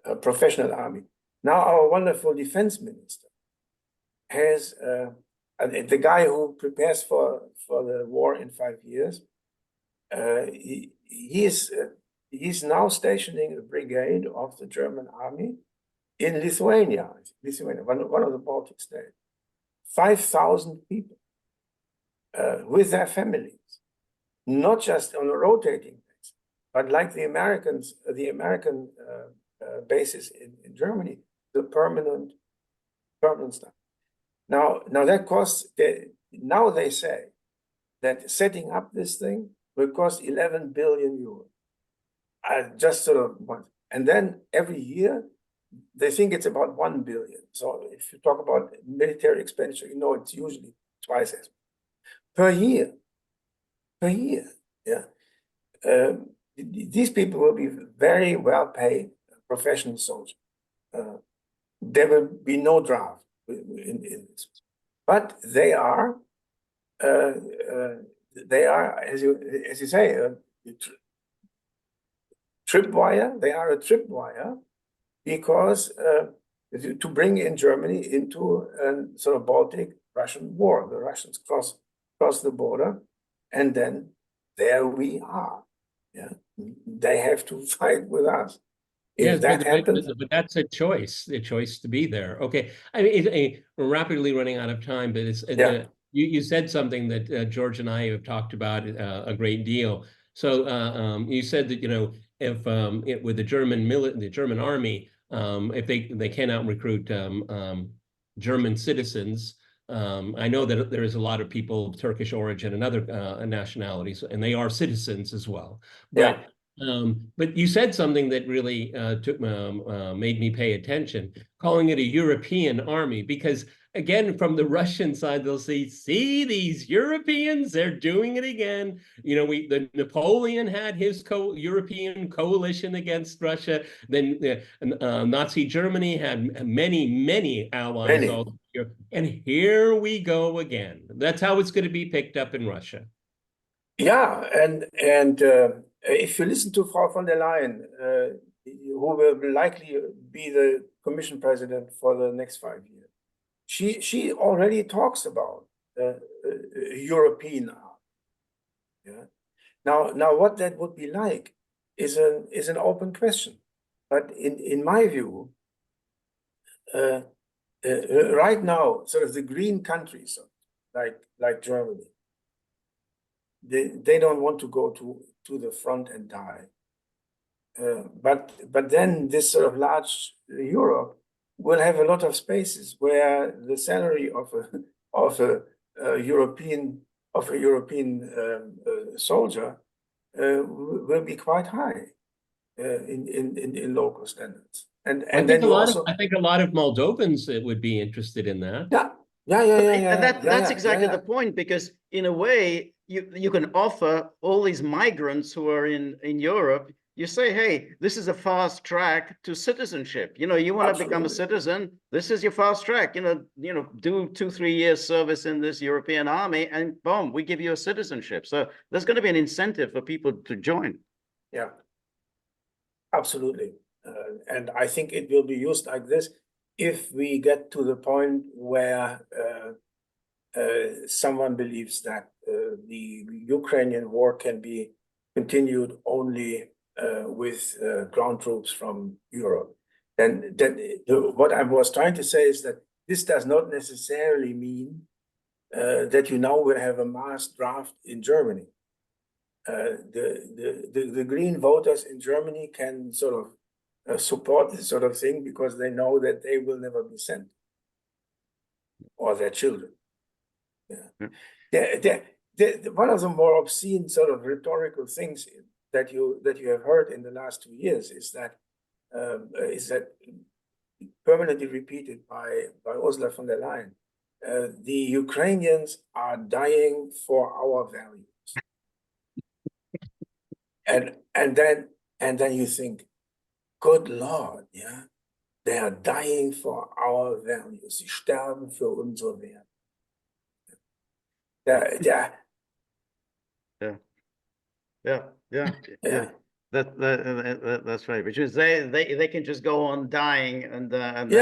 a professional army. Now our wonderful defense minister has the guy who prepares for the war in 5 years. He's now stationing a brigade of the German army in Lithuania, one of the Baltic states. 5,000 people with their families, not just on a rotating basis, but like the American bases in Germany, the permanent stuff. Now that costs. Now they say that setting up this thing will cost 11 billion euros. Just sort of once, and then every year they think it's about 1 billion. So if you talk about military expenditure, you know it's usually twice as much per year. Yeah. These people will be very well paid professional soldiers. There will be no draft in this, but they are, as you say, tripwire. They are a tripwire because to bring in Germany into a sort of Baltic-Russian war. The Russians cross the border, and then there we are. Yeah, they have to fight with us. If that happens, but that's a choice to be there. Okay, I mean, we're rapidly running out of time, but it's you said something that George and I have talked about a great deal. So you said that if with the German army, if they cannot recruit German citizens. I know that there is a lot of people of Turkish origin and other nationalities, and they are citizens as well. But you said something that really made me pay attention, calling it a European army, because again, from the Russian side, they'll say, "See these Europeans? They're doing it again." The Napoleon had his European coalition against Russia. Then Nazi Germany had many allies all here, and here we go again. That's how it's going to be picked up in Russia. Yeah, and if you listen to Frau von der Leyen, who will likely be the Commission President for the next 5 years, she already talks about European army. Yeah. Now, what that would be like is an open question. But in my view, right now, sort of the green countries, like Germany, they don't want to go to the front and die. But then this sort of large Europe will have a lot of spaces where the salary of a European soldier will be quite high in local standards. And I think a lot of Moldovans would be interested in that. Yeah. That's exactly the point, because in a way you can offer all these migrants who are in Europe. You say, hey, this is a fast track to citizenship. You want to become a citizen. This is your fast track. Do 2-3 years service in this European army, and boom, we give you a citizenship. So there's going to be an incentive for people to join. Yeah, absolutely. And I think it will be used like this if we get to the point where someone believes that the Ukrainian war can be continued only with ground troops from Europe. Then what I was trying to say is that this does not necessarily mean that you now will have a mass draft in Germany. The Green voters in Germany can sort of support this sort of thing because they know that they will never be sent, or their children. One of the more obscene sort of rhetorical things that you have heard in the last 2 years is that permanently repeated by Ursula von der Leyen. The Ukrainians are dying for our values. And then you think, good Lord, yeah, they are dying for our values. Sie sterben für unsere Werte. Yeah. That's right. Which is they can just go on dying and and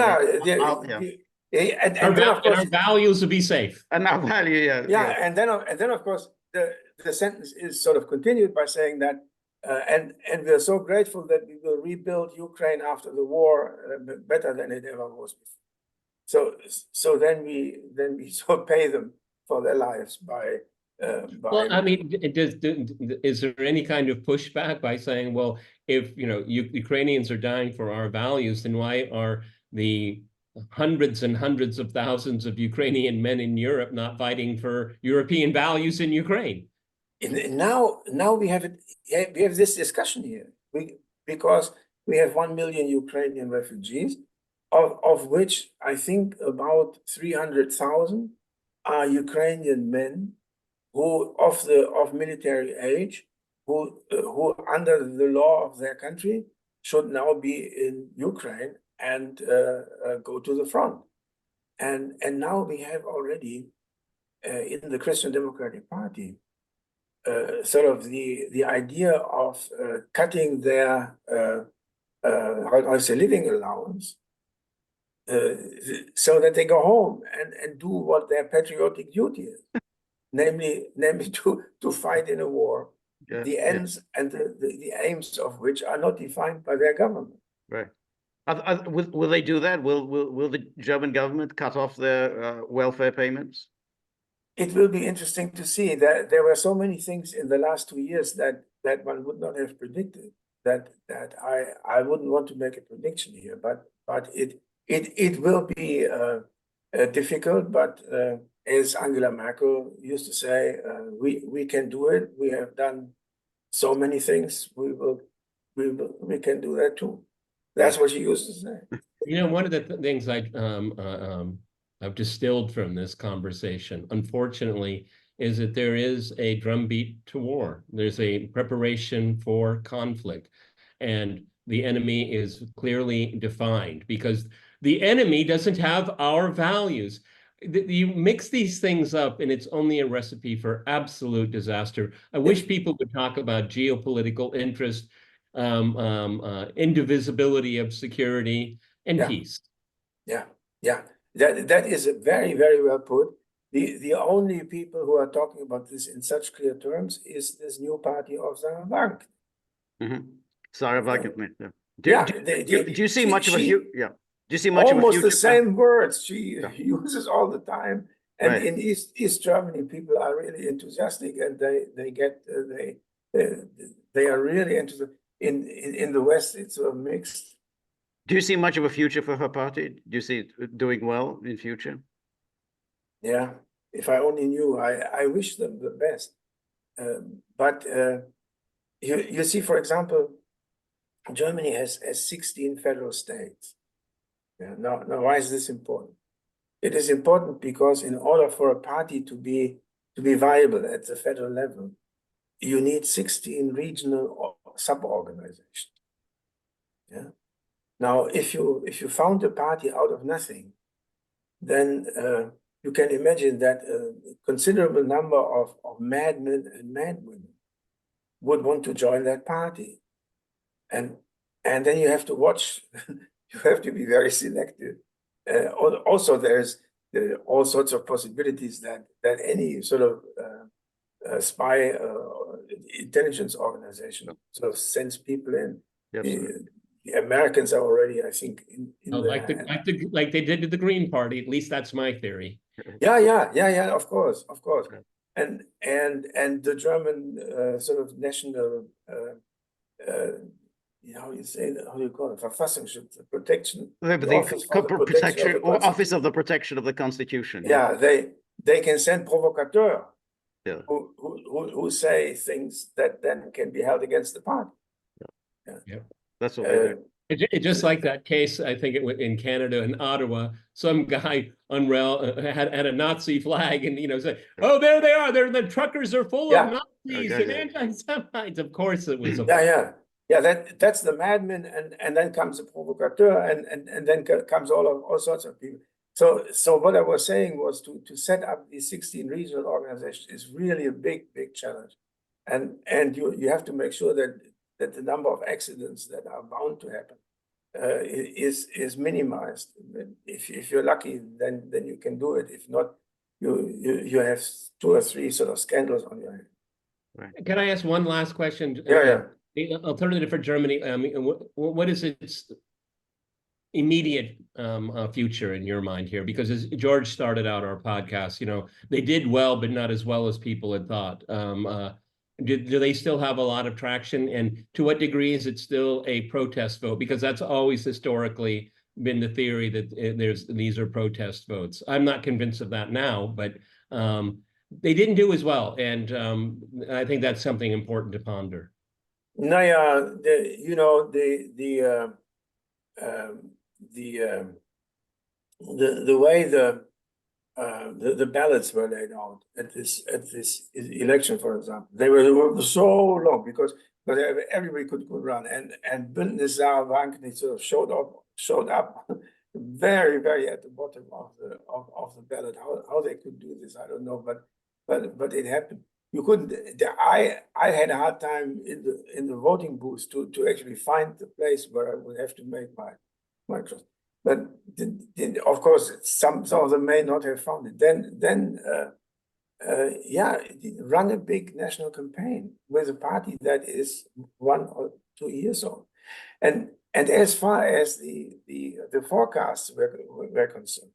our values will be safe. And our value, and then of course the sentence is sort of continued by saying that and we are so grateful that we will rebuild Ukraine after the war better than it ever was before. So then we so pay them for their lives by well, I mean, is there any kind of pushback by saying, well, if Ukrainians are dying for our values, then why are the hundreds and hundreds of thousands of Ukrainian men in Europe not fighting for European values in Ukraine? Now we have this discussion here because we have 1 million Ukrainian refugees, of which I think about 300,000 are Ukrainian men who of military age, who under the law of their country should now be in Ukraine and go to the front. And now we have already in the Christian Democratic Party sort of the idea of cutting their living allowance so that they go home and do what their patriotic duty is. Namely to fight in a war, the ends and the aims of which are not defined by their government. Right. Will they do that? Will the German government cut off their welfare payments? It will be interesting to see. That there were so many things in the last 2 years that one would not have predicted. That I wouldn't want to make a prediction here, but it will be difficult, but. As Angela Merkel used to say, we can do it. We have done so many things. We can do that too. That's what she used to say. One of the things I've distilled from this conversation, unfortunately, is that there is a drumbeat to war. There's a preparation for conflict, and the enemy is clearly defined because the enemy doesn't have our values. You mix these things up and it's only a recipe for absolute disaster. I wish people would talk about geopolitical interest, indivisibility of security and peace. Yeah. That is very, very well put. The only people who are talking about this in such clear terms is this new party of Sarah Wagenknecht. Sarah Wagenknecht. Do you see much of a huge? Do you see much almost of a the same words she uses all the time, and in East Germany, people are really enthusiastic, and they are really into in the West. It's a mixed. Do you see much of a future for her party? Do you see it doing well in future? Yeah, if I only knew. I wish them the best, but you see, for example, Germany has 16 federal states. Now, why is this important? It is important because in order for a party to be viable at the federal level, you need 16 regional sub-organizations. Yeah. Now, if you found a party out of nothing, then you can imagine that a considerable number of madmen and madwomen would want to join that party, and then you have to watch. You have to be very selective. Also, there are all sorts of possibilities that any sort of spy intelligence organization sort of sends people in. The Americans are already, I think, like they did to the Green Party. At least that's my theory. Yeah. Of course. And the German sort of national how you say that, how do you call it? Verfassungsschutz, the protection, The the Office for the Protection of the or Office of the Constitution. Protection of the Constitution. Yeah, they can send provocateurs Yeah. who say things that then can be held against the party. That's what they do. It just like that case, I think it was in Canada, in Ottawa, some guy had a Nazi flag and, said, oh, there they are. The truckers are full of Nazis and anti-Semites. Of course it was. That's the madman, and then comes the provocateur, and then comes all sorts of people. So what I was saying was to set up these 16 regional organizations is really a big challenge, and you have to make sure that the number of accidents that are bound to happen is minimized. If you're lucky, then you can do it. If not, you have 2 or 3 sort of scandals on your hands. Right. Can I ask one last question? The alternative for Germany. What is its immediate future in your mind here? Because as George started out our podcast, they did well, but not as well as people had thought. Do they still have a lot of traction? And to what degree is it still a protest vote? Because that's always historically been the theory that these are protest votes. I'm not convinced of that now, but they didn't do as well. And I think that's something important to ponder. Naja, the way the ballots were laid out at this election, for example, they were so long because everybody could run, and Bündnissaar Wagenknecht sort of showed up very, very at the bottom of the ballot. How they could do this, I don't know, but it happened. You couldn't. I had a hard time in the voting booth to actually find the place where I would have to make my trust. But of course, some of them may not have found it. Then run a big national campaign with a party that is 1 or 2 years old, and as far as the forecasts were concerned.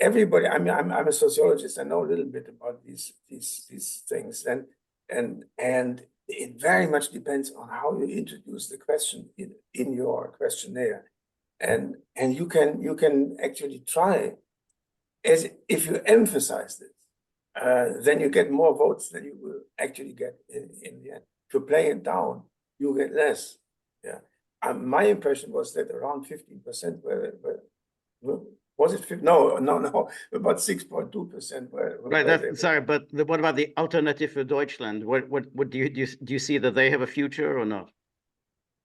Everybody, I mean, I'm a sociologist. I know a little bit about these things, and it very much depends on how you introduce the question in your questionnaire, and you can actually try, as if you emphasize this, then you get more votes than you will actually get in the end. If you play it down, you get less. My impression was that around 15% were was it 50? No, about 6.2%. Right. Sorry, but what about the Alternative für Deutschland? What do you see that they have a future or not?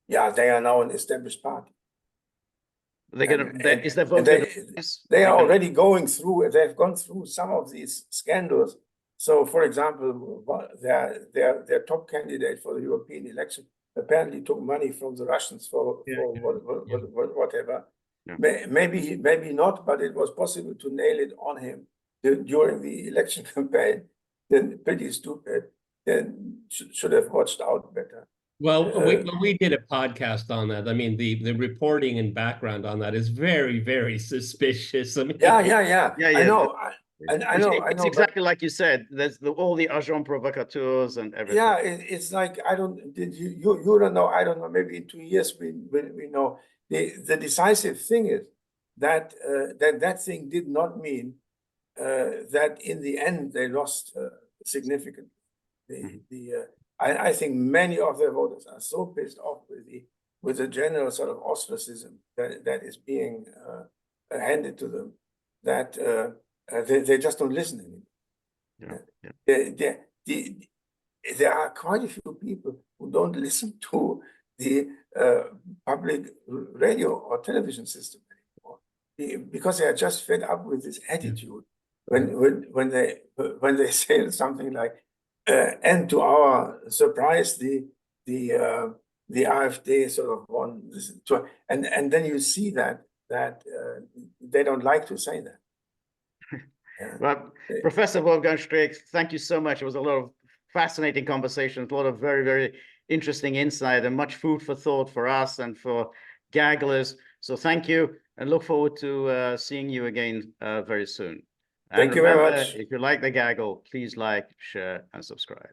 Yeah, they are now an established party. They're gonna. Is their vote? They are already going through. They've gone through some of these scandals. So, for example, their top candidate for the European election apparently took money from the Russians for whatever. Yeah. Maybe not, but it was possible to nail it on him during the election campaign. Then pretty stupid. Then should have watched out better. Well, we did a podcast on that. I mean, the reporting and background on that is very, very suspicious. I mean, yeah. I know. I know. It's exactly like you said. There's all the agents provocateurs and everything. Yeah, it's like you don't know. I don't know. Maybe in 2 years we know. The decisive thing is that that thing did not mean that in the end they lost significantly. I think many of their voters are so pissed off with the general sort of ostracism that is being handed to them that they just don't listen anymore. There are quite a few people who don't listen to the public radio or television system anymore because they are just fed up with this attitude when they say something like and to our surprise the AfD sort of won this, and then you see that they don't like to say that. Well, Professor Wolfgang Streeck, thank you so much. It was a lot of fascinating conversations, a lot of very, very interesting insight and much food for thought for us and for gagglers. So thank you, and look forward to seeing you again very soon. Thank you very much. If you like the gaggle, please like, share, and subscribe.